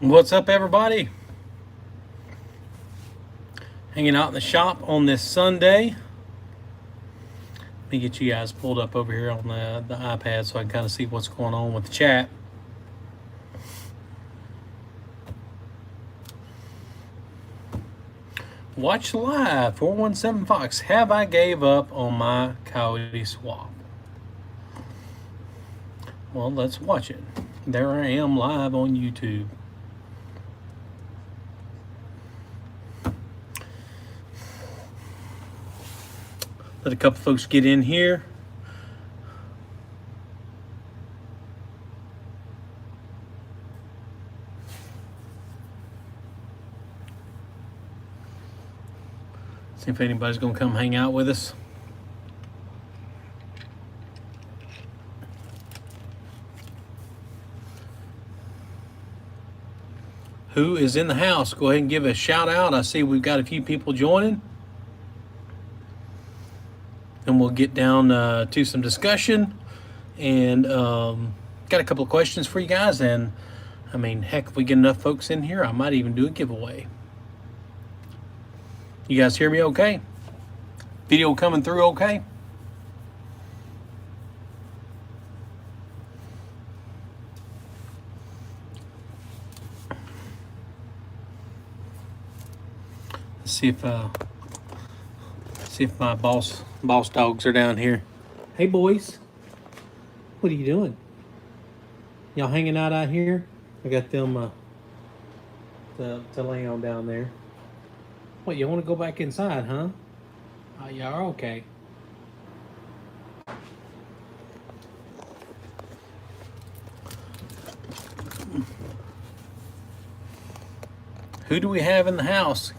What's up, everybody? Hanging out in the shop on this Sunday. Let me get you guys pulled up over here on the iPad so I can kind of see what's going on with the chat. Watch live 417 Fox. Have I gave up on my Coyote swap? Well, let's watch it. There I am live on YouTube. Let a couple folks get in here. See if anybody's going to come hang out with us. Who is in the house? Go ahead and give a shout out. I see we've got a few people joining. And we'll get down to some discussion. And got a couple of questions for you guys. And I mean, heck, if we get enough folks in here, I might even do a giveaway. You guys hear me okay? Video coming through okay? Let's see if my boss dogs are down here. Hey boys, what are you doing? Y'all hanging out here? I got them to lay on down there. What, you want to go back inside, huh? Oh, y'all are okay. Who do we have in the house?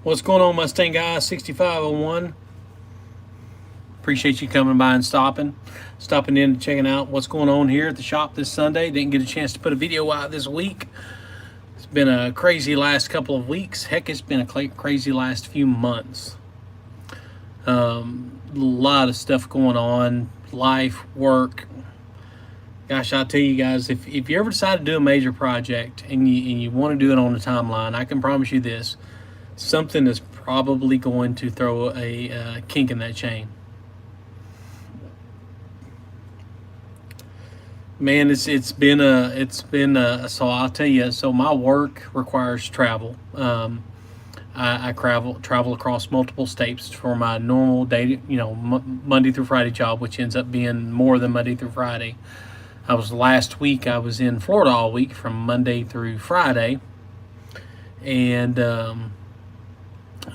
What's going on, Mustang guy? 6501. Appreciate you coming by and stopping in and checking out what's going on here at the shop this Sunday. Didn't get a chance to put a video out this week. It's been a crazy last couple of weeks. Heck, it's been a crazy last few months. A lot of stuff going on. Life, work. Gosh, I'll tell you guys, if you ever decide to do a major project and you want to do it on the timeline, I can promise you this. Something is probably going to throw a kink in that chain. Man, it's been so I'll tell you. So my work requires travel. I travel across multiple states for my normal day, Monday through Friday job, which ends up being more than Monday through Friday. Last week I was in Florida all week from Monday through Friday, and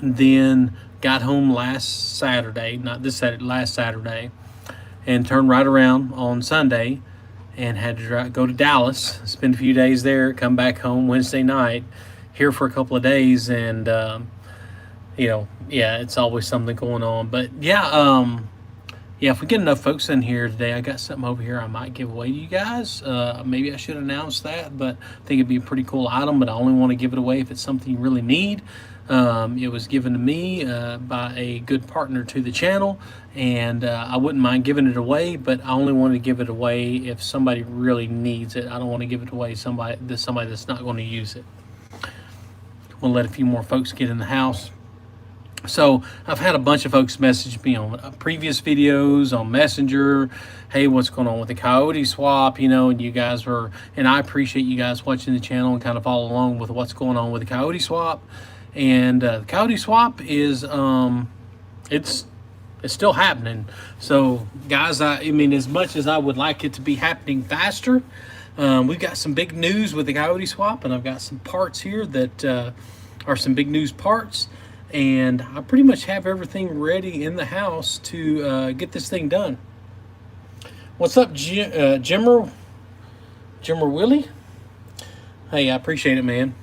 then got home last Saturday, not this Saturday, last Saturday, and turned right around on Sunday and had to go to Dallas, spend a few days there, come back home Wednesday night, here for a couple of days, and, it's always something going on. But, if we get enough folks in here today, I got something over here I might give away to you guys. Maybe I should announce that, but I think it'd be a pretty cool item, but I only want to give it away if it's something you really need. It was given to me by a good partner to the channel, and I wouldn't mind giving it away, but I only want to give it away if somebody really needs it. I don't want to give it away to somebody that's not going to use it. I want to let a few more folks get in the house. So I've had a bunch of folks message me on previous videos on Messenger. Hey, what's going on with the Coyote swap? And you guys and I appreciate you guys watching the channel and kind of follow along with what's going on with the Coyote swap. And the Coyote swap is it's still happening. So guys, I mean, as much as I would like it to be happening faster, we've got some big news with the Coyote swap, and I've got some parts here that are some big news parts, and I pretty much have everything ready in the house to get this thing done. What's up, Jimmer Willie? Hey, I appreciate it, man.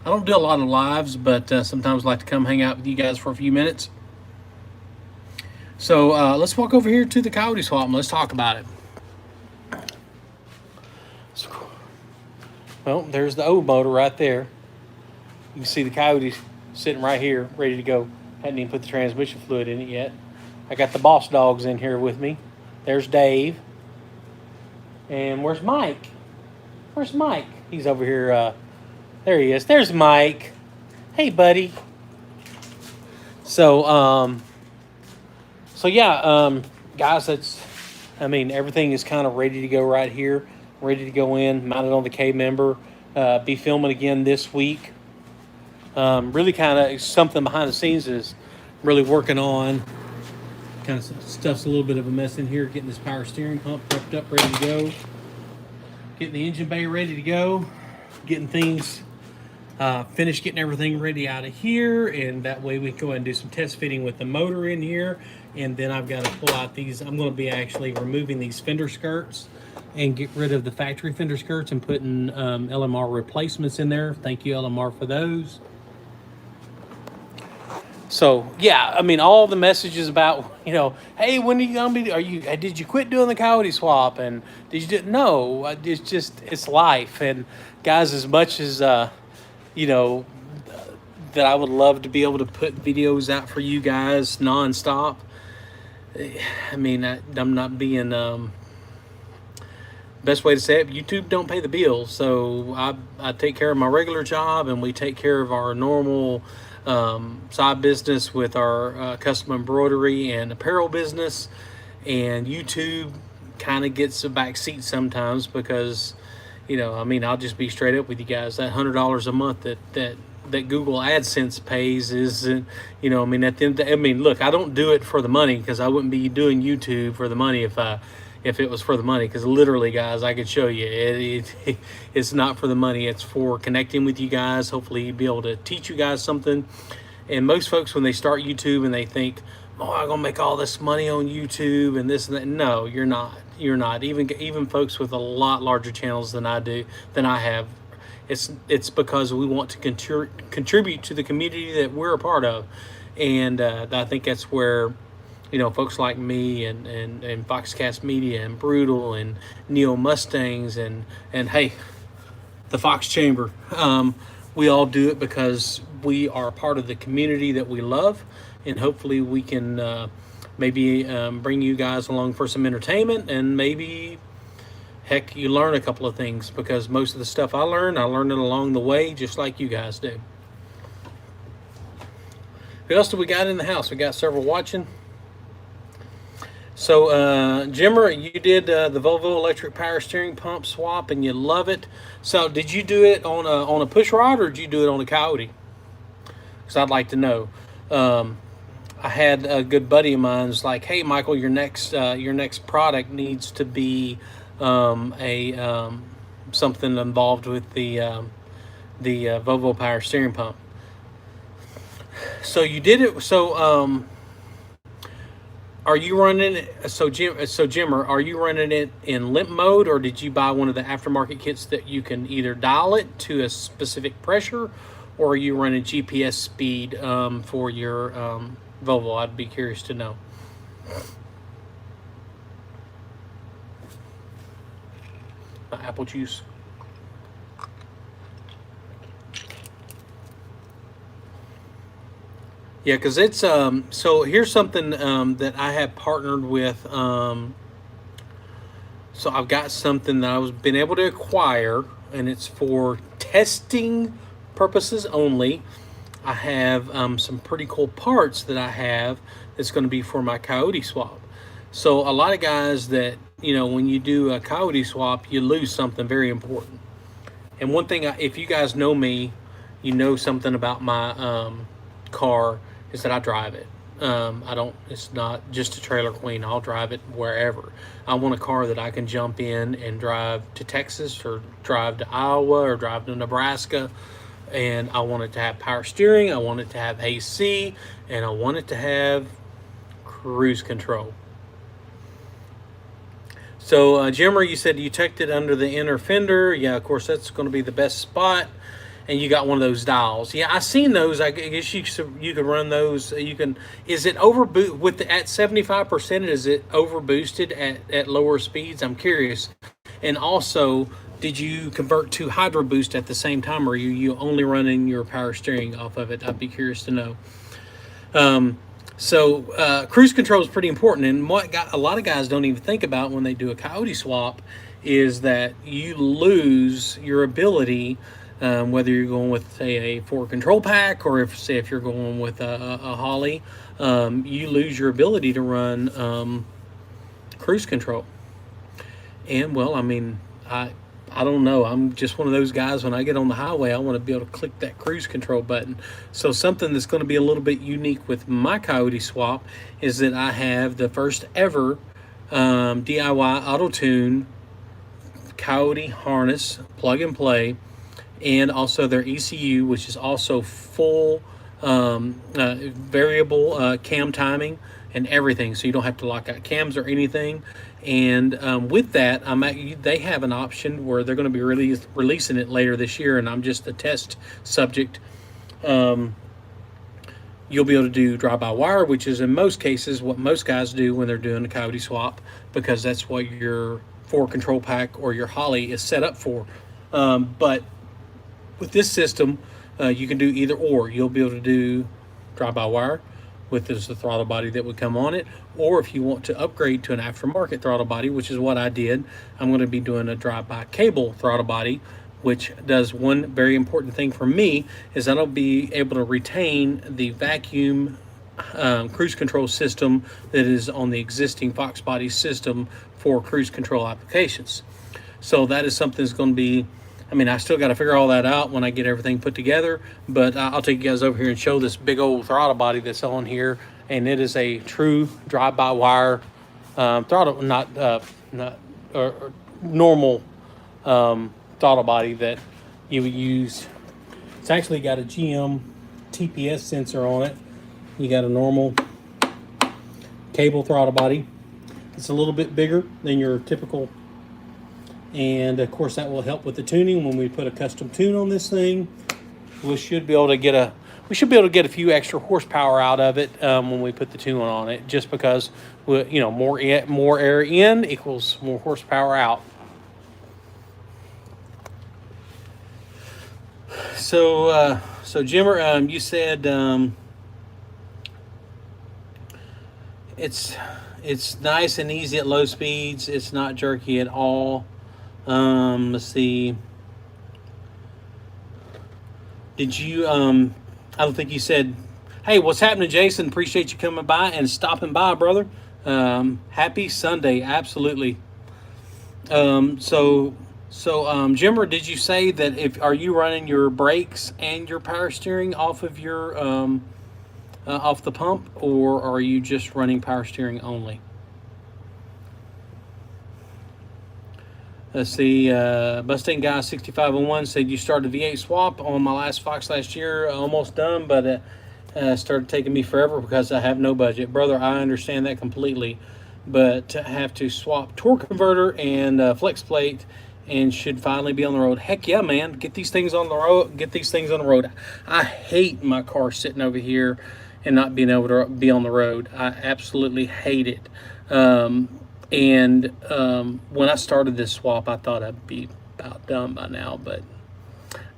I don't do a lot of lives, but sometimes I like to come hang out with you guys for a few minutes. So let's walk over here to the Coyote swap and let's talk about it. Well, there's the old motor right there. You can see the Coyote sitting right here, ready to go. Hadn't even put the transmission fluid in it yet. I got the boss dogs in here with me. There's Dave. And where's Mike? Where's Mike? He's over here. There he is. There's Mike. Hey, buddy. So, guys, everything is kind of ready to go right here, ready to go in, mounted on the K-member. Be filming again this week. Really kind of something behind the scenes is really working on. Kind of stuff's a little bit of a mess in here, getting this power steering pump prepped up, ready to go. Getting the engine bay ready to go. Getting things finished, getting everything ready out of here, and that way we can go ahead and do some test fitting with the motor in here. And then I've got to pull out these. I'm going to be actually removing these fender skirts and get rid of the factory fender skirts and putting LMR replacements in there. Thank you, LMR, for those. So yeah, all the messages about, hey, when are you gonna be? Did you quit doing the Coyote swap? And did you do? No, it's life. And guys, as much as that I would love to be able to put videos out for you guys nonstop. I'm not being best way to say it. YouTube don't pay the bills, so I take care of my regular job, and we take care of our normal side business with our custom embroidery and apparel business. And YouTube kind of gets a back seat sometimes because I'll just be straight up with you guys. That $100 a month that Google AdSense pays isn't, at the end of the, look, I don't do it for the money, because I wouldn't be doing YouTube for the money if it was for the money. Because literally, guys, I could show you it's not for the money. It's for connecting with you guys. Hopefully be able to teach you guys something. And most folks, when they start YouTube and they think, oh, I'm gonna make all this money on YouTube and this and that. No, you're not. You're not. Even folks with a lot larger channels than I have. It's because we want to contribute to the community that we're a part of. And I think that's where folks like me and Foxcast Media and Brutal and Neo Mustangs and hey, the Fox Chamber, we all do it because we are part of the community that we love. And hopefully we can maybe bring you guys along for some entertainment, and maybe, heck, you learn a couple of things, because most of the stuff I learned it along the way, just like you guys do. Who else do we got in the house? We got several watching. So, Jimmer, you did the Volvo electric power steering pump swap, and you love it. So, did you do it on a push rod, or did you do it on a Coyote? Because I'd like to know. I had a good buddy of mine was like, "Hey, Michael, your next product needs to be something involved with the Volvo power steering pump." So you did it. So are you running it? So Jimmer, are you running it in limp mode, or did you buy one of the aftermarket kits that you can either dial it to a specific pressure, or are you running GPS speed for your Volvo? I'd be curious to know. Apple juice. Yeah, because it's so here's something that I have partnered with. So I've got something that I've been able to acquire, and it's for testing purposes only. I have some pretty cool parts that I have that's going to be for my Coyote swap. So a lot of guys that, when you do a Coyote swap, you lose something very important. And one thing, if you guys know me, you know something about my car is that I drive it. It's not just a trailer queen. I'll drive it wherever. I want a car that I can jump in and drive to Texas, or drive to Iowa, or drive to Nebraska. And I want it to have power steering. I want it to have AC, and I want it to have cruise control. So, Jimmer, you said you tucked it under the inner fender. Yeah, of course, that's going to be the best spot. And you got one of those dials. Yeah, I've seen those. I guess you could run those. You can. Is it overboosted at 75%? Is it overboosted at lower speeds? I'm curious. And also, did you convert to Hydro Boost at the same time, or are you only running your power steering off of it? I'd be curious to know. Um, Cruise control is pretty important, and what a lot of guys don't even think about when they do a Coyote swap is that you lose your ability, whether you're going with, say, a four control pack, or if you're going with a Holly, you lose your ability to run cruise control. And well, I mean, I don't know. I'm just one of those guys. When I get on the highway, I want to be able to click that cruise control button. So something that's going to be a little bit unique with my Coyote swap is that I have the first ever DIY auto tune Coyote harness plug and play, and also their ECU, which is also full variable cam timing and everything, so you don't have to lock out cams or anything. And with that, they have an option where they're going to be releasing it later this year, and I'm just a test subject. You'll be able to do drive-by-wire, which is in most cases what most guys do when they're doing a Coyote swap, because that's what your 4 control pack or your Holly is set up for. But with this system, you can do either or. You'll be able to do drive-by-wire with the throttle body that would come on it, or if you want to upgrade to an aftermarket throttle body, which is what I did, I'm going to be doing a drive-by cable throttle body, which does one very important thing for me, is that I'll be able to retain the vacuum cruise control system that is on the existing Fox body system for cruise control applications. So that is something that's going to be, I mean, I still got to figure all that out when I get everything put together, but I'll take you guys over here and show this big old throttle body that's on here, and it is a true drive-by-wire throttle, not normal throttle body that you would use. It's actually got a GM TPS sensor on it. You got a normal cable throttle body. It's a little bit bigger than your typical, and of course that will help with the tuning. When we put a custom tune on this thing, we should be able to get a few extra horsepower out of it when we put the tune on it, just because more air in equals more horsepower out. So Jimmer, you said it's nice and easy at low speeds. It's not jerky at all. Let's see. Did you, I don't think you said, hey, what's happening, Jason? Appreciate you coming by and stopping by, brother. Happy Sunday. Absolutely. Jimmer, did you say that are you running your brakes and your power steering off of your, off the pump, or are you just running power steering only? Let's see, Mustang Guy 6501 said you started V8 swap on my last Fox last year, almost done, but started taking me forever because I have no budget. Brother, I understand that completely, but to have to swap torque converter and flex plate and should finally be on the road. Heck yeah, man, get these things on the road. Get these things on the road. I hate my car sitting over here and not being able to be on the road. I absolutely hate it. When I started this swap, I thought I'd be about done by now, but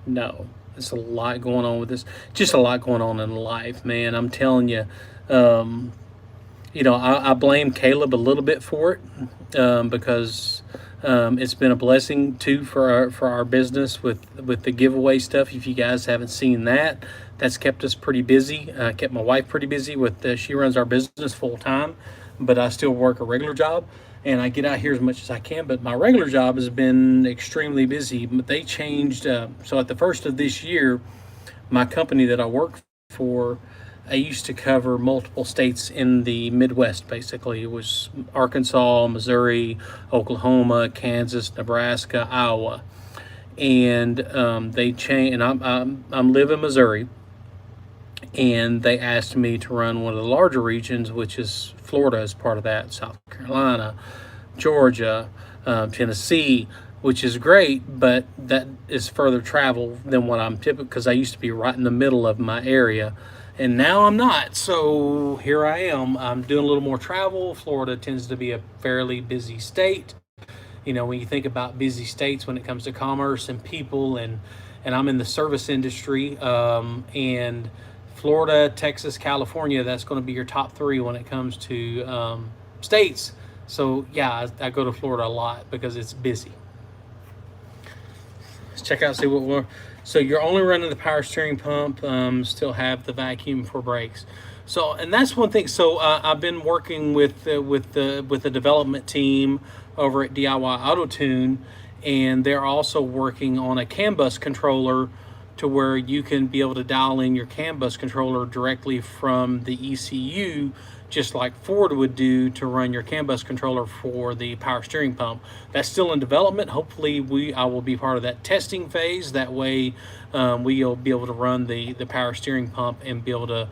no, there's a lot going on with this. Just a lot going on in life, man. I'm telling you, I blame Caleb a little bit for it, because it's been a blessing too for our business with the giveaway stuff. If you guys haven't seen that, that's kept us pretty busy. Kept my wife pretty busy with she runs our business full time, but I still work a regular job, and I get out here as much as I can. But my regular job has been extremely busy. But they changed. So at the first of this year, my company that I work for, I used to cover multiple states in the Midwest. Basically, it was Arkansas, Missouri, Oklahoma, Kansas, Nebraska, Iowa, and they changed. And I'm live in Missouri, and they asked me to run one of the larger regions, which is Florida as part of that, South Carolina, Georgia, Tennessee, which is great, but that is further travel than what I'm typical, because I used to be right in the middle of my area, and now I'm not. So here I am. I'm doing a little more travel. Florida tends to be a fairly busy state, You know, when you think about busy states when it comes to commerce and people, and I'm in the service industry, and Florida, Texas, California, that's going to be your top three when it comes to states. So yeah, I go to Florida a lot because it's busy. Let's check out, see what we're. So you're only running the power steering pump, still have the vacuum for brakes. So, and that's one thing. So I've been working with the development team over at DIY Auto Tune, and they're also working on a CAN bus controller to where you can be able to dial in your CAN bus controller directly from the ECU, just like Ford would do to run your CAN bus controller for the power steering pump. That's still in development. Hopefully I will be part of that testing phase. That way we'll be able to run the power steering pump and be able to,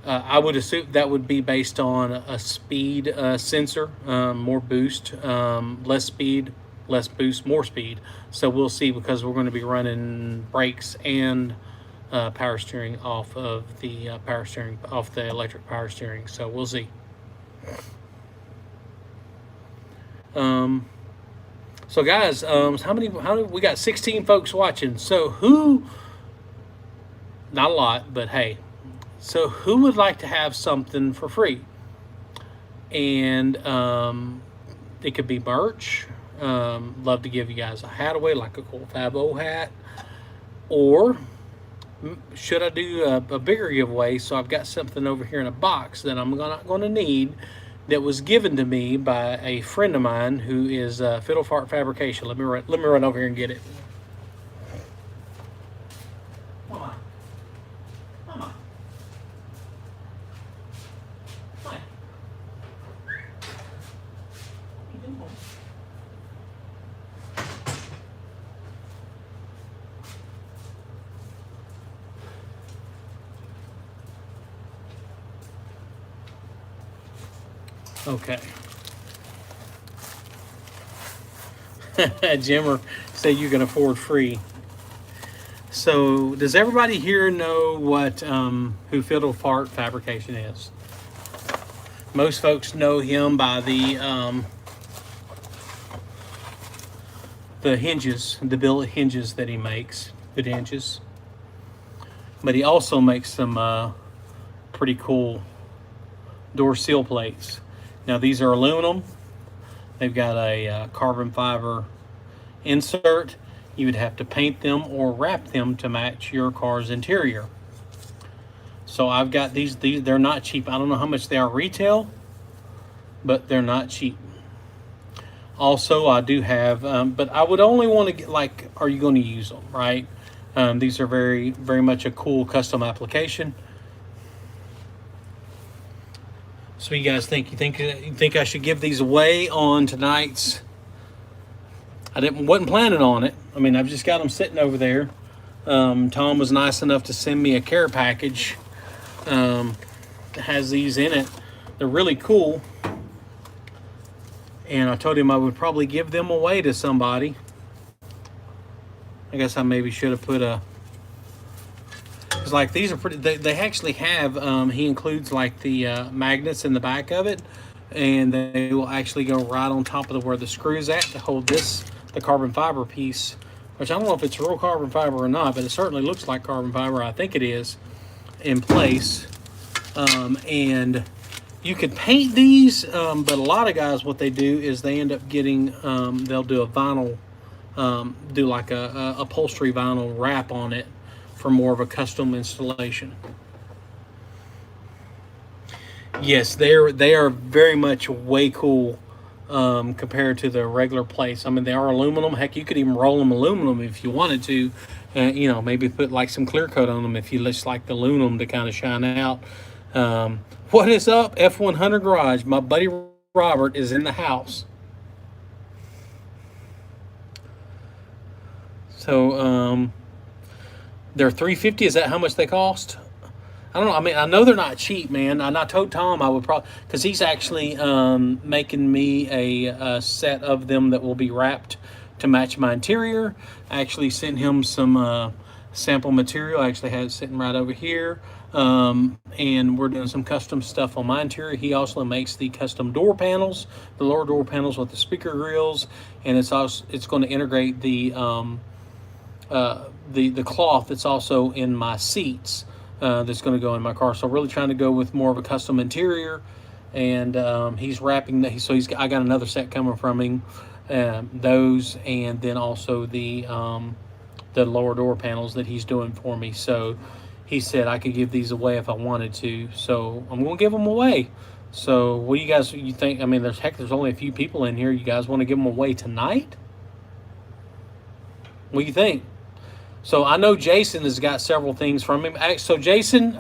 I would assume that would be based on a speed sensor, more boost, less speed, less boost, more speed. So we'll see, because we're going to be running brakes and power steering off of the off the electric power steering. So we'll see. So guys, how many we got? 16 folks watching. So who? Not a lot, but hey. So who would like to have something for free? And it could be merch. Love to give you guys a hat away, like a cool Fabo hat. Or should I do a bigger giveaway? So I've got something over here in a box that I'm not going to need, that was given to me by a friend of mine who is Fiddle Fart Fabrication. Let me run over here and get it. Come on. Come on. Come on. Okay. Jimmer said you can afford free. So does everybody here know what who Fiddle Fart Fabrication is? Most folks know him by the hinges, the billet hinges that he makes, good hinges. But he also makes some pretty cool door seal plates. Now these are aluminum. They've got a carbon fiber insert. You would have to paint them or wrap them to match your car's interior. So I've got these they're not cheap. I don't know how much they are retail, but they're not cheap. Also, I do have, but I would only want to get, like, are you going to use them, right? These are very, very much a cool custom application. So you guys think, you think I should give these away on tonight's? Wasn't planning on it. I mean, I've just got them sitting over there. Tom was nice enough to send me a care package that has these in it. They're really cool. And I told him I would probably give them away to somebody. I guess I maybe should have put a, because like these are pretty, they actually have, he includes like the magnets in the back of it, and they will actually go right on top of where the screw's at to hold this, the carbon fiber piece, which I don't know if it's real carbon fiber or not, but it certainly looks like carbon fiber. I think it is, in place. And you could paint these, but a lot of guys, what they do is they end up getting, they'll do a vinyl, do like a upholstery vinyl wrap on it for more of a custom installation. Yes, they are very much way cool compared to the regular plates. I mean, they are aluminum. Heck, you could even roll them aluminum if you wanted to. You know, maybe put like some clear coat on them if you just like the aluminum to kind of shine out. What is up, F100 Garage? My buddy Robert is in the house. So they're $350. Is that how much they cost? I don't know. I mean, I know they're not cheap, man. And I told Tom I would probably, because he's actually making me a set of them that will be wrapped to match my interior. I actually sent him some sample material. I actually had it sitting right over here. And we're doing some custom stuff on my interior. He also makes the custom door panels, the lower door panels with the speaker grills, and it's going to integrate the cloth that's also in my seats, that's going to go in my car. So really trying to go with more of a custom interior, and he's wrapping that. So I got another set coming from him, those, and then also the lower door panels that he's doing for me. So he said I could give these away if I wanted to. So I'm going to give them away. So what do you think? I mean, there's only a few people in here. You guys want to give them away tonight? What do you think? So I know Jason has got several things from him. So Jason,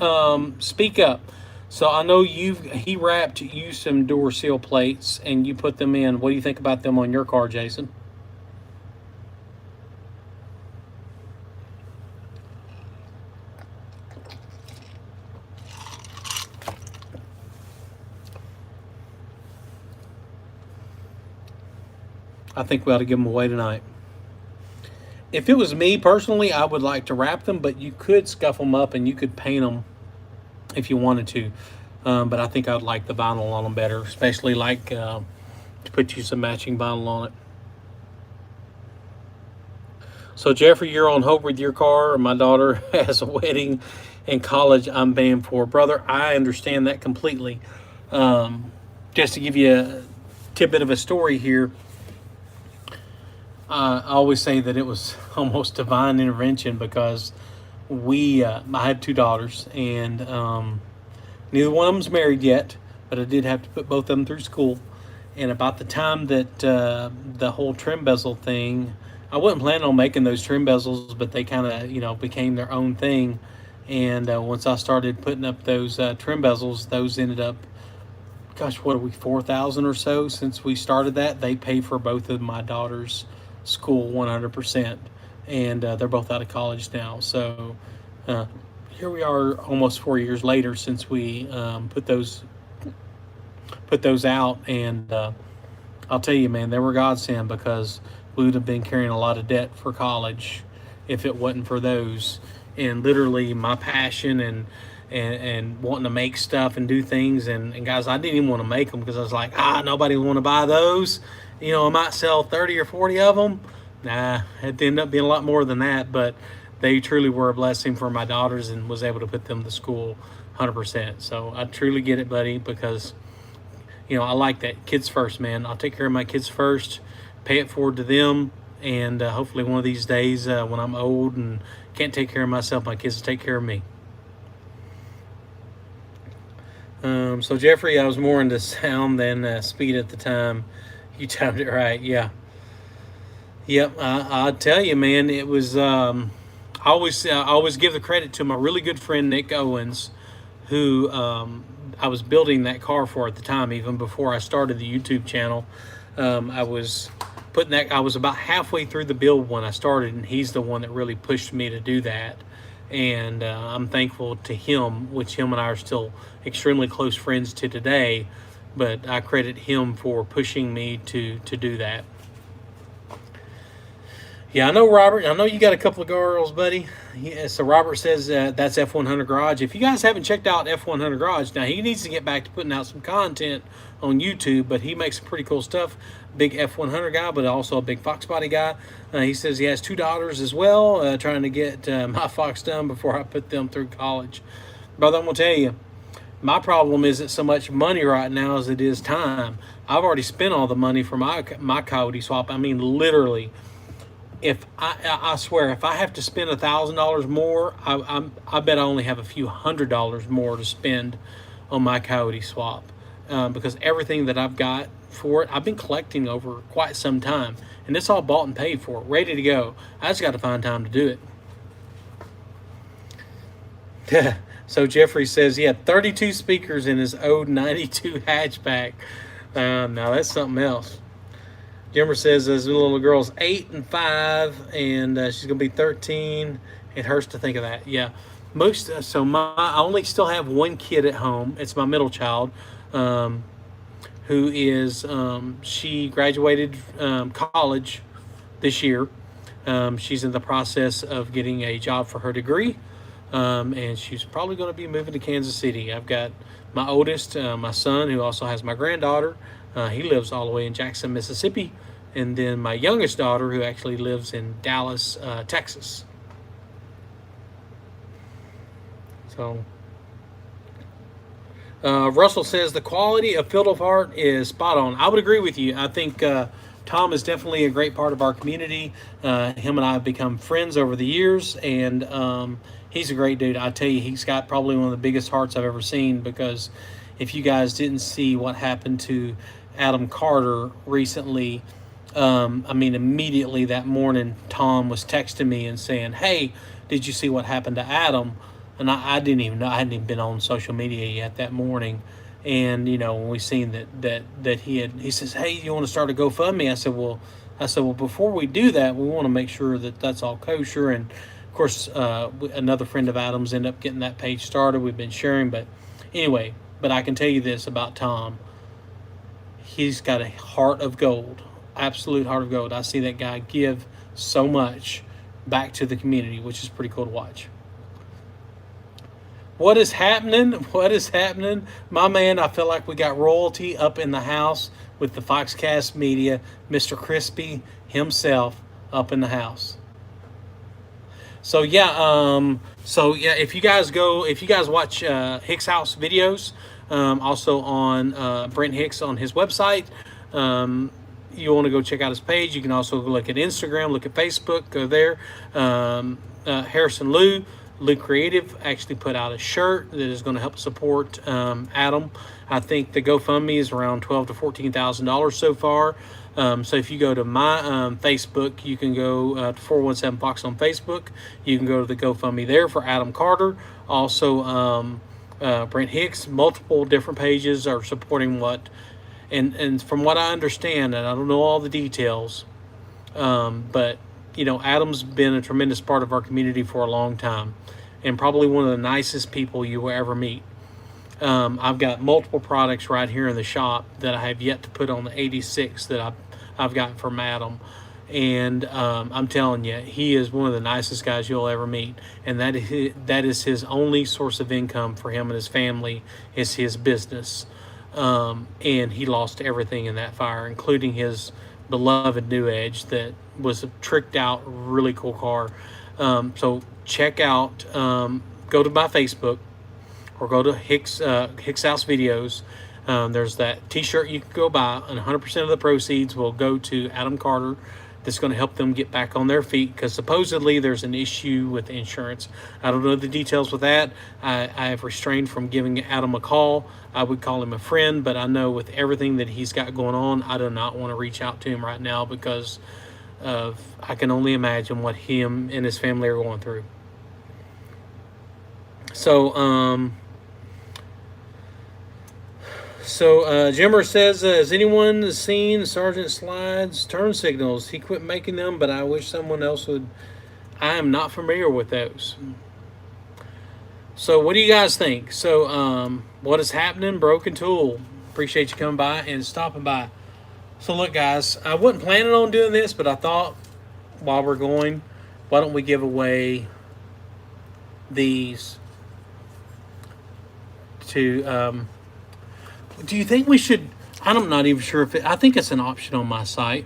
speak up. So I know he wrapped you some door seal plates and you put them in. What do you think about them on your car, Jason? I think we ought to give them away tonight. If it was me personally, I would like to wrap them, but you could scuff them up and you could paint them if you wanted to. But I think I'd like the vinyl on them better, especially like to put you some matching vinyl on it. So Jeffrey, you're on hold with your car. My daughter has a wedding in college I'm paying for. Brother, I understand that completely. Just to give you a tidbit of a story here, I always say that it was almost divine intervention because I had two daughters, and neither one of them's married yet, but I did have to put both of them through school. And about the time that the whole trim bezel thing, I wasn't planning on making those trim bezels, but they kind of became their own thing. And once I started putting up those trim bezels, those ended up, gosh, what are we, 4,000 or so since we started that. They pay for both of my daughters' school 100%, and they're both out of college now. So here we are almost 4 years later since we put those out, and I'll tell you, man, they were godsend because we would have been carrying a lot of debt for college if it wasn't for those. And literally my passion and wanting to make stuff and do things, and guys, I didn't even want to make them because I was like, nobody will want to buy those. I might sell 30 or 40 of them. Nah, it ended up being a lot more than that, but they truly were a blessing for my daughters and was able to put them to school 100%. So I truly get it, buddy, because I like that. Kids first, man. I'll take care of my kids first, pay it forward to them, and hopefully one of these days when I'm old and can't take care of myself, my kids will take care of me. So Jeffrey, I was more into sound than speed at the time. You timed it right, yeah. Yep, I tell you, man, it was. I always give the credit to my really good friend Nick Owens, who I was building that car for at the time, even before I started the YouTube channel. I was about halfway through the build when I started, and he's the one that really pushed me to do that. And I'm thankful to him, which him and I are still extremely close friends to today. But I credit him for pushing me to do that. Yeah, I know, Robert. I know you got a couple of girls, buddy. Yeah, so Robert says that's F100 Garage. If you guys haven't checked out F100 Garage, now he needs to get back to putting out some content on YouTube, but he makes some pretty cool stuff. Big F100 guy, but also a big Fox body guy. He says he has two daughters as well, trying to get my Fox done before I put them through college. Brother, I'm going to tell you, my problem isn't so much money right now as it is time. I've already spent all the money for my Coyote swap. I mean, literally. If I swear, if I have to spend $1,000 more, I bet I only have a few $100s more to spend on my Coyote swap, because everything that I've got for it, I've been collecting over quite some time, and it's all bought and paid for, ready to go. I just got to find time to do it. So Jeffrey says he had 32 speakers in his old 92 hatchback. Now that's something else. Jimmer says his little girl's 8 and 5, and she's gonna be 13. It hurts to think of that. Yeah, I only still have one kid at home. It's my middle child, who is she graduated college this year. She's in the process of getting a job for her degree. and she's probably going to be moving to Kansas City. I've got my oldest, my son, who also has my granddaughter. He lives all the way in Jackson, Mississippi, and then my youngest daughter, who actually lives in Dallas, Texas. So, Russell says the quality of Field of Heart is spot on. I would agree with you. I think Tom is definitely a great part of our community. Him and I have become friends over the years, and he's a great dude. I tell you, he's got probably one of the biggest hearts I've ever seen, because if you guys didn't see what happened to Adam Carter recently, I mean, immediately that morning, Tom was texting me and saying, "Hey, did you see what happened to Adam?" And I didn't even know. I hadn't even been on social media yet that morning. And when we seen that he says, "Hey, you want to start a GoFundMe?" I said, well, before we do that, we want to make sure that that's all kosher. And of course, another friend of Adam's ended up getting that page started. We've been sharing, but anyway. But I can tell you this about Tom: he's got a heart of gold, absolute heart of gold. I see that guy give so much back to the community, which is pretty cool to watch. What is happening? What is happening? My man, I feel like we got royalty up in the house with the Foxcast Media, Mr. Crispy himself up in the house. So yeah, if you guys watch Hicks House videos, also on Brent Hicks on his website, you want to go check out his page. You can also look at Instagram, look at Facebook, go there. Harrison Lou Creative actually put out a shirt that is going to help support Adam. I think the GoFundMe is around $12,000 to $14,000 so far. So if you go to my Facebook, you can go to 417 Fox on Facebook. You can go to the GoFundMe there for Adam Carter. Also, Brent Hicks. Multiple different pages are supporting what, and from what I understand, and I don't know all the details, but Adam's been a tremendous part of our community for a long time, and probably one of the nicest people you will ever meet. I've got multiple products right here in the shop that I have yet to put on the 86 that I've gotten from Adam. And I'm telling you, he is one of the nicest guys you'll ever meet. And that is his only source of income for him and his family, is his business. And he lost everything in that fire, including his beloved New Edge that was a tricked out, really cool car. So check out, go to my Facebook, or go to Hicks House Videos. There's that t-shirt you can go buy, and 100% of the proceeds will go to Adam Carter. That's going to help them get back on their feet, because supposedly there's an issue with insurance. I don't know the details with that. I have restrained from giving Adam a call. I would call him a friend, but I know with everything that he's got going on, I do not want to reach out to him right now, because I can only imagine what him and his family are going through. So, Jimmer says, has anyone seen Sergeant Slide's turn signals? He quit making them, but I wish someone else would. I am not familiar with those. So what do you guys think? So what is happening? Broken Tool. Appreciate you coming by and stopping by. So look, guys, I wasn't planning on doing this, but I thought while we're going, why don't we give away these to... do you think we should? I'm not even sure if I think it's an option on my site.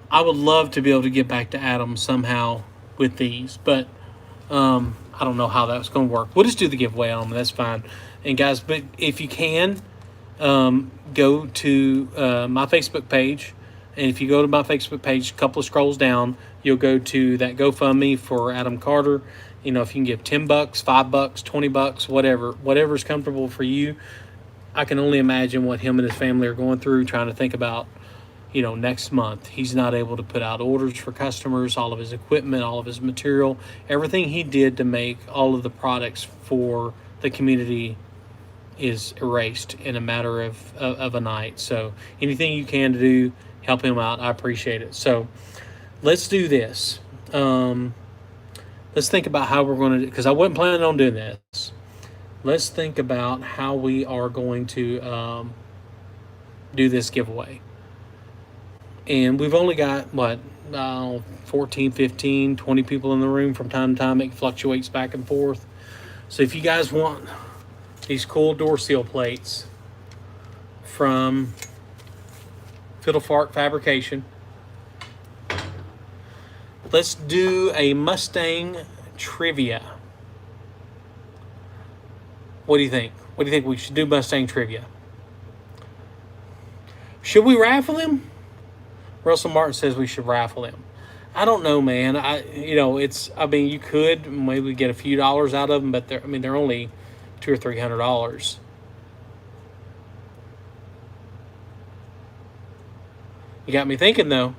I would love to be able to get back to Adam somehow with these, but I don't know how that's going to work. We'll just do the giveaway on them. That's fine. And guys, but if you can, go to my Facebook page. And if you go to my Facebook page, a couple of scrolls down, you'll go to that GoFundMe for Adam Carter. If you can give $10, $5, $20, whatever's comfortable for you. I can only imagine what him and his family are going through, trying to think about, next month. He's not able to put out orders for customers, all of his equipment, all of his material, everything he did to make all of the products for the community is erased in a matter of a night. So anything you can to do, help him out. I appreciate it. So let's do this. Let's think about how we're going to do, because I wasn't planning on doing this. Let's think about how we are going to do this giveaway. And we've only got, 14, 15, 20 people in the room from time to time. It fluctuates back and forth. So if you guys want these cool door seal plates from Fiddle Fart Fabrication, let's do a Mustang trivia. What do you think? What do you think we should do? Mustang trivia. Should we raffle him? Russell Martin says we should raffle him. I don't know, man. You could maybe get a few dollars out of them, but they're only $200 or $300. You got me thinking though.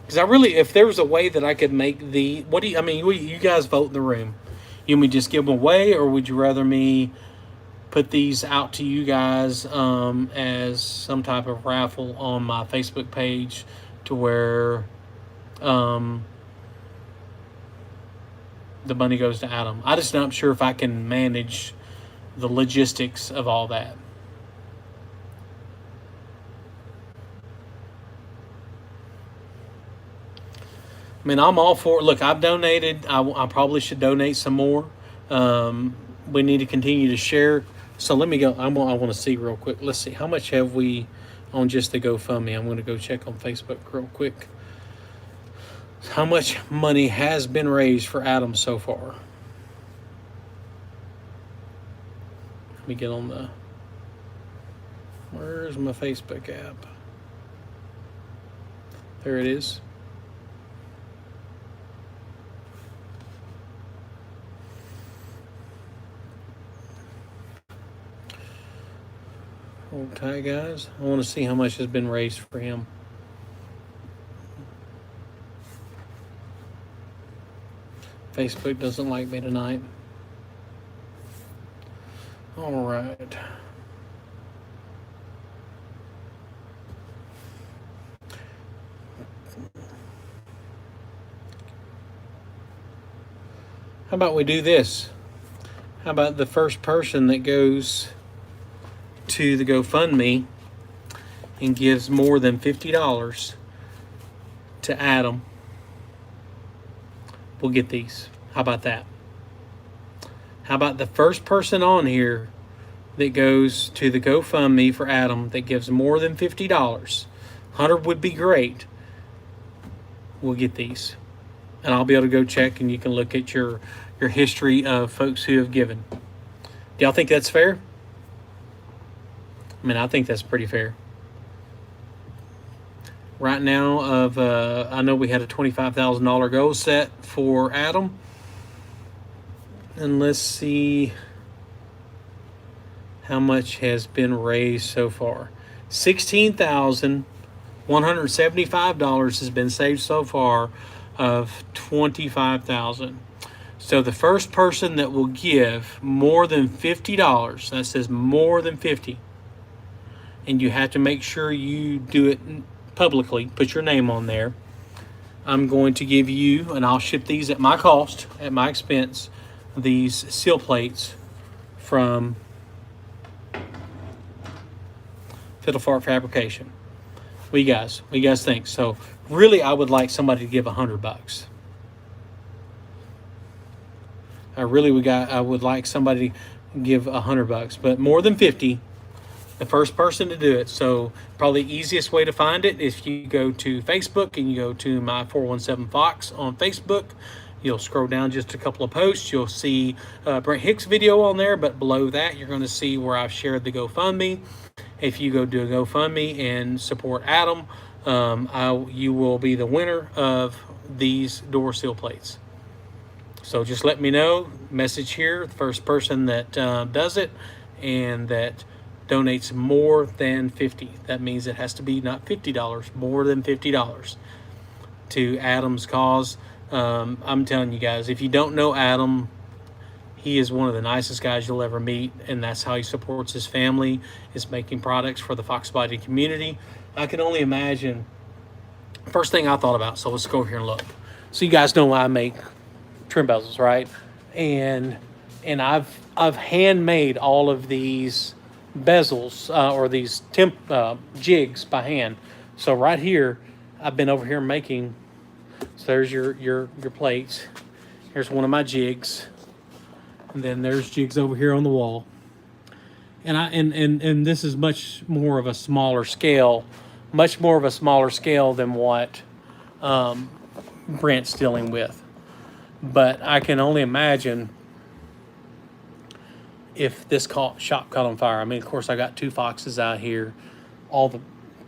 Because if there was a way that I could make you guys vote in the room. You want me to just give them away, or would you rather me put these out to you guys as some type of raffle on my Facebook page to where the money goes to Adam? I'm just not sure if I can manage the logistics of all that. I mean, I'm all for it. Look, I've donated. I probably should donate some more. We need to continue to share. So let me go. I want to see real quick. Let's see. How much have we on just the GoFundMe? I'm going to go check on Facebook real quick. How much money has been raised for Adam so far? Let me get on the... Where's my Facebook app? There it is. Hold tight, guys. I want to see how much has been raised for him. Facebook doesn't like me tonight. All right. How about we do this? How about the first person that goes to the GoFundMe and gives more than $50 to Adam, we'll get these. How about that? How about the first person on here that goes to the GoFundMe for Adam that gives more than $50? 100 would be great. We'll get these. And I'll be able to go check, and you can look at your history of folks who have given. Do y'all think that's fair? I mean, I think that's pretty fair. Right now, I know we had a $25,000 goal set for Adam. And let's see how much has been raised so far. $16,175 has been saved so far of $25,000. So the first person that will give more than $50, that says more than 50, and you have to make sure you do it publicly, put your name on there. I'm going to give you, and I'll ship these at my cost, at my expense, these seal plates from Fiddle Fart Fabrication. What do you guys think? So really, I would like somebody to give $100. I would like somebody to give $100, but more than 50. The first person to do it. So probably the easiest way to find it is if you go to Facebook and you go to my 417 Fox on Facebook. You'll scroll down just a couple of posts. You'll see Brent Hicks' video on there, but below that you're going to see where I've shared the GoFundMe. If you go do a GoFundMe and support Adam, you will be the winner of these door seal plates. So just let me know. Message here, the first person that does it and that donates more than 50. That means it has to be not $50, more than $50 to Adam's cause. I'm telling you guys, if you don't know Adam, he is one of the nicest guys you'll ever meet, and that's how he supports his family, is making products for the Fox Body community. I can only imagine. First thing I thought about, so let's go over here and look. So you guys know I make trim bezels, right? And I've handmade all of these bezels or these jigs by hand. So right here, I've been over here making. So there's your plates. Here's one of my jigs, and then there's jigs over here on the wall. And this is much more of a smaller scale, than what Brent's dealing with. But I can only imagine if this shop caught on fire. I mean, of course, I got 2 Foxes out here, all the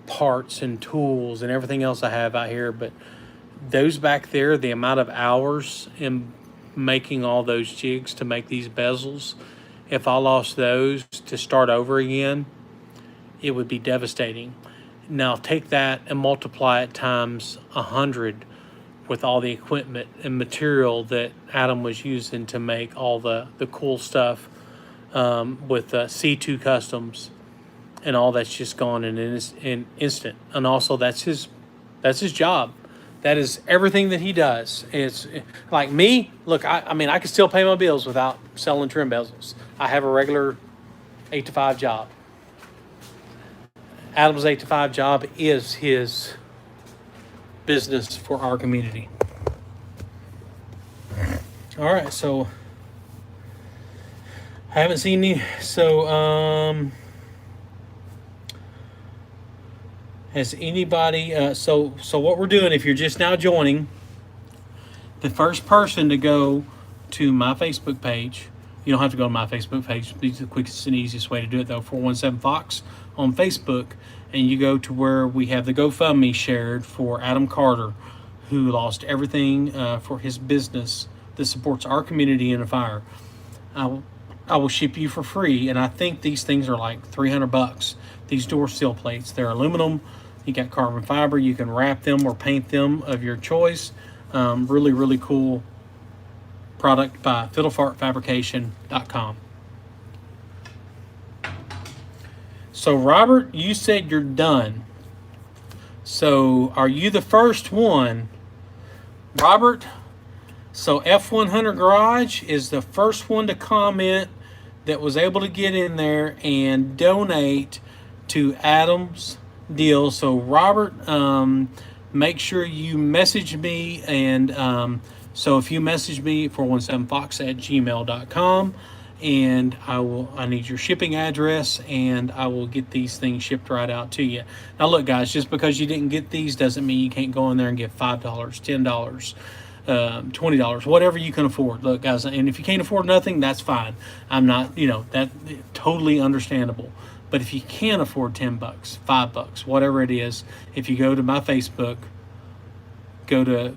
parts and tools and everything else I have out here. But those back there, the amount of hours in making all those jigs to make these bezels, if I lost those to start over again, it would be devastating. Now take that and multiply it times 100 with all the equipment and material that Adam was using to make all the cool stuff with C2 Customs and all that's just gone in an instant. And also that's his job. That is everything that he does. It's like me. Look, I mean, I can still pay my bills without selling trim bezels. I have a regular 8 to 5 job. Adam's 8 to 5 job is his business for our community. All right, so I haven't seen any. So has anybody? So what we're doing? If you're just now joining, the first person to go to my Facebook page. You don't have to go to my Facebook page. It's the quickest and easiest way to do it, though. 417 Fox on Facebook, and you go to where we have the GoFundMe shared for Adam Carter, who lost everything for his business that supports our community in a fire. I will ship you for free, and I think these things are like $300. These door seal plates, they're aluminum. You got carbon fiber. You can wrap them or paint them of your choice. Really, really cool product by fiddlefartfabrication.com. So Robert, you said you're done. So are you the first one, Robert? So F100 Garage is the first one to comment that was able to get in there and donate to Adam's deal. So Robert, make sure you message me, and so if you message me 417fox@gmail.com, and I need your shipping address, and I will get these things shipped right out to you. Now look guys, just because you didn't get these doesn't mean you can't go in there and get $5, $10, $20, whatever you can afford. Look guys, and if you can't afford nothing, that's fine. I'm not, that totally understandable. But if you can afford $10, $5, whatever it is, if you go to my Facebook, go to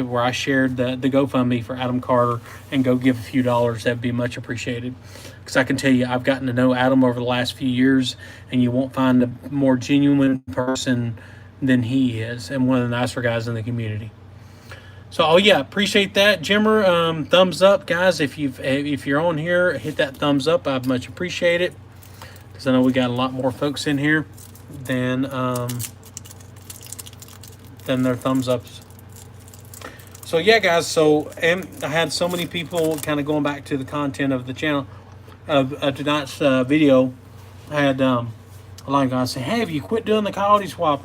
where I shared the GoFundMe for Adam Carter and go give a few dollars, that'd be much appreciated. Because I can tell you, I've gotten to know Adam over the last few years, and you won't find a more genuine person than he is, and one of the nicer guys in the community. So, oh yeah, appreciate that, Jimmer. Thumbs up, guys. If you're on here, hit that thumbs up. I'd much appreciate it, because I know we got a lot more folks in here than their thumbs ups. So yeah, guys. So, and I had so many people kind of going back to the content of the channel of tonight's video. I had a lot of guys say, "Hey, have you quit doing the Coyote swap?"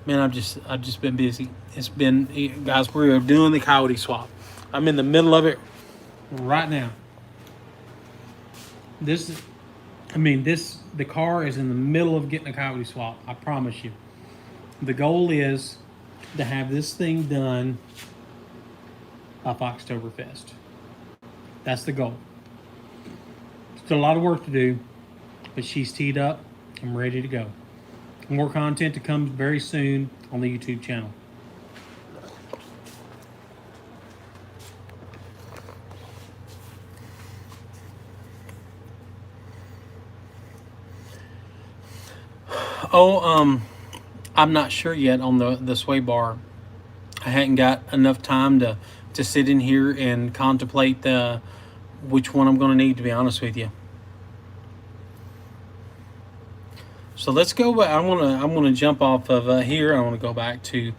Man, I've just been busy. It's been, guys, we're doing the Coyote swap. I'm in the middle of it right now. The car is in the middle of getting a Coyote swap. I promise you. The goal is to have this thing done by Foxtoberfest. That's the goal. Still a lot of work to do, but she's teed up. I'm ready to go. More content to come very soon on the YouTube channel. I'm not sure yet on the sway bar. I hadn't got enough time to sit in here and contemplate which one I'm going to need, to be honest with you. So let's go. I'm gonna jump off of here. I want to go back to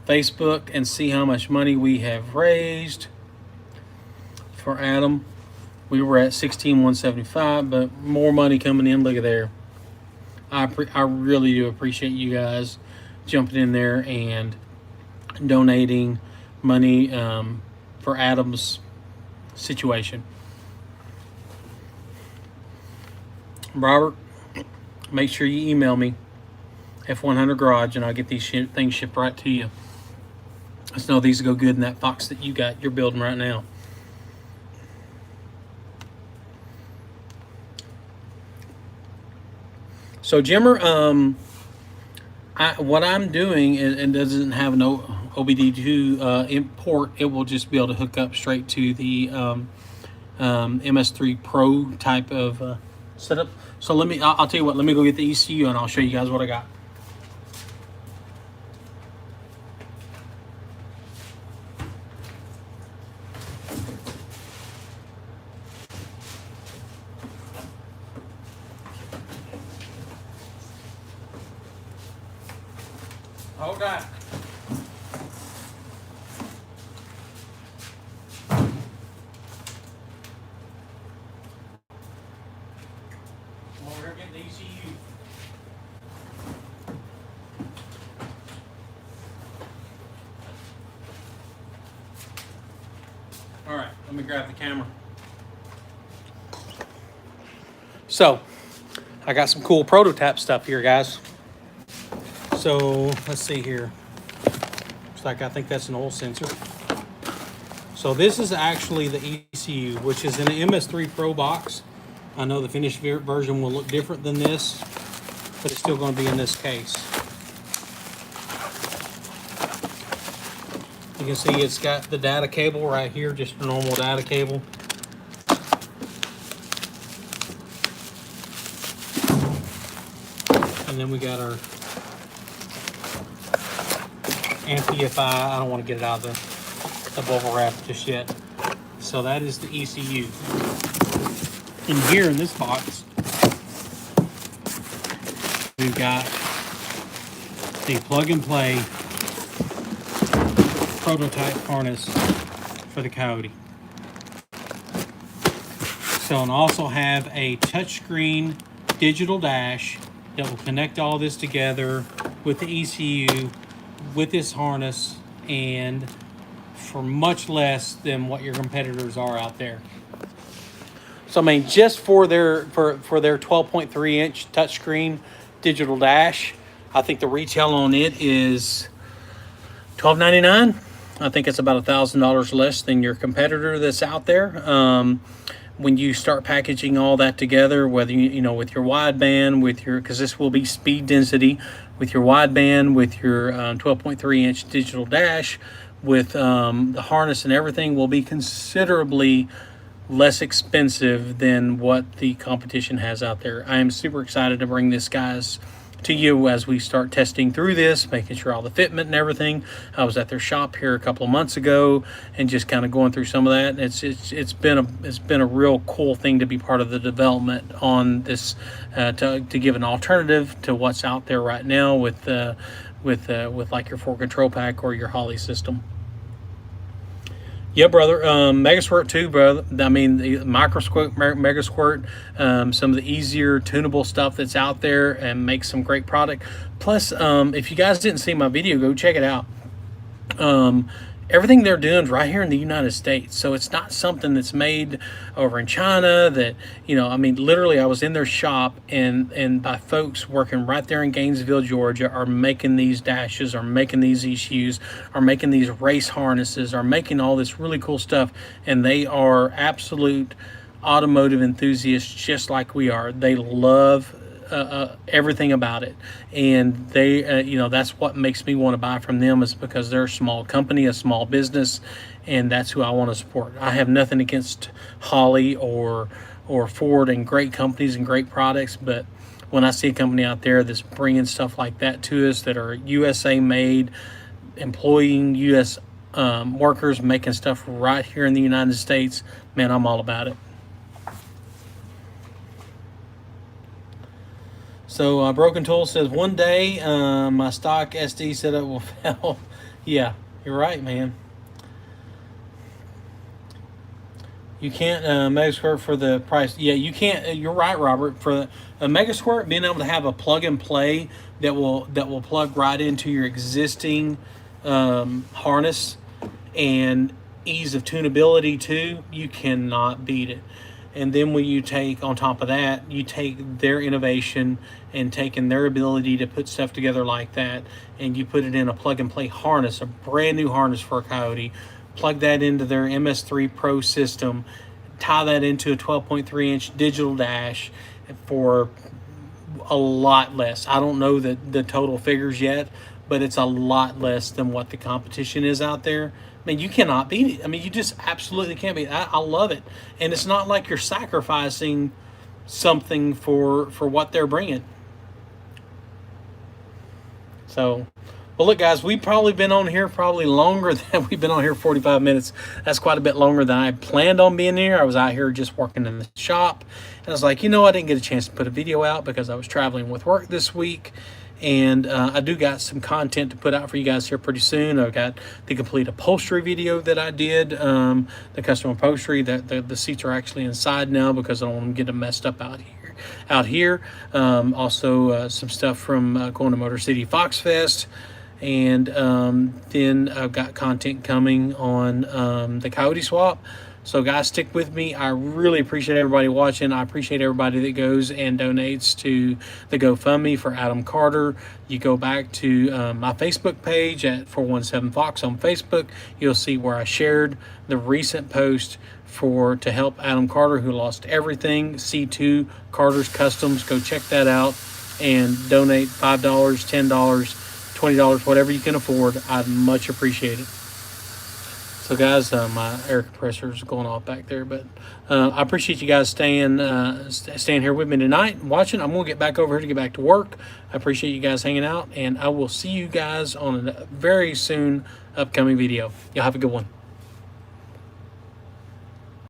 Facebook and see how much money we have raised for Adam. We were at $16,175, but more money coming in. Look at there. I really do appreciate you guys jumping in there and donating money for Adam's situation. Robert, make sure you email me F100 Garage, and I'll get these things shipped right to you. Let's know these will go good in that box that you're building right now. So Jimmer, what I'm doing, it doesn't have no OBD2 import. It will just be able to hook up straight to the MS3 Pro type of setup. So I'll tell you what, let me go get the ECU and I'll show you guys what I got. Hold on. We're getting the ECU. All right, let me grab the camera. So, I got some cool prototype stuff here, guys. So let's see here. Looks like I think that's an oil sensor. So this is actually the ECU, which is in an MS3 Pro box. I know the finished version will look different than this, but it's still going to be in this case. You can see it's got the data cable right here, just a normal data cable. And then we got our amplify. I don't want to get it out of the bubble wrap just yet. So that is the ECU. And here in this box, we've got the plug and play prototype harness for the Coyote. So, and also have a touchscreen digital dash that will connect all this together with the ECU, with this harness, and for much less than what your competitors are out there. So I mean, just for their 12.3 inch touchscreen digital dash, I think the retail on it is $12.99. I think it's about $1,000 less than your competitor that's out there. When you start packaging all that together, whether you know with your wideband, with your, because this will be speed density, with your wideband, with your 12.3 inch digital dash, with the harness and everything, will be considerably less expensive than what the competition has out there. I am super excited to bring this, guys, to you as we start testing through this, making sure all the fitment and everything. I was at their shop here a couple of months ago and just kind of going through some of that. It's been a real cool thing to be part of the development on this, to give an alternative to what's out there right now with like your 4 control pack or your Holly system. Yeah, brother. Mega Squirt too, brother. I mean, the Micro Squirt, Mega Squirt, some of the easier tunable stuff that's out there, and make some great product. Plus, if you guys didn't see my video, go check it out. Everything they're doing is right here in the United States. So it's not something that's made over in China that, you know, I mean, literally I was in their shop and by folks working right there in Gainesville, Georgia, are making these dashes, are making these ECUs, are making these race harnesses, are making all this really cool stuff. And they are absolute automotive enthusiasts just like we are. They love everything about it, and they you know, that's what makes me want to buy from them, is because they're a small company, a small business, and that's who I want to support. I have nothing against Holly or Ford, and great companies and great products, but when I see a company out there that's bringing stuff like that to us, that are USA made, employing US workers, making stuff right here in the United States, man, I'm all about it. So Broken Tool says, one day my stock SD setup will fail. Yeah, you're right, man. You can't Mega Squirt for the price. Yeah, you can't. You're right, Robert. For a Mega Squirt, being able to have a plug and play that will plug right into your existing harness and ease of tunability too, you cannot beat it. And then when you take on top of that, you take their innovation and taking their ability to put stuff together like that, and you put it in a plug and play harness, a brand new harness for a Coyote. Plug that into their MS3 Pro system, tie that into a 12.3-inch digital dash for a lot less. I don't know the total figures yet, but it's a lot less than what the competition is out there. I mean, you cannot beat it. I mean, you just absolutely can't beat it. I love it, and it's not like you're sacrificing something for what they're bringing. So, well, look, guys, we've probably been on here probably longer than we've been on here 45 minutes. That's quite a bit longer than I planned on being here. I was out here just working in the shop, and I was like, I didn't get a chance to put a video out because I was traveling with work this week. And I do got some content to put out for you guys here pretty soon. I've got the complete upholstery video that I did, the custom upholstery. That the seats are actually inside now because I don't want them to get them messed up out here. Also, some stuff from going to Motor City Fox Fest. And then I've got content coming on the Coyote swap. So guys, stick with me. I really appreciate everybody watching. I appreciate everybody that goes and donates to the GoFundMe for Adam Carter. You go back to my Facebook page at 417 Fox on Facebook. You'll see where I shared the recent post to help Adam Carter, who lost everything. C2 Carter's Customs. Go check that out and donate $5, $10, $20, whatever you can afford. I'd much appreciate it. So guys, my air compressor is going off back there, but I appreciate you guys staying here with me tonight and watching. I'm going to get back over here to get back to work. I appreciate you guys hanging out, and I will see you guys on a very soon upcoming video. Y'all have a good one.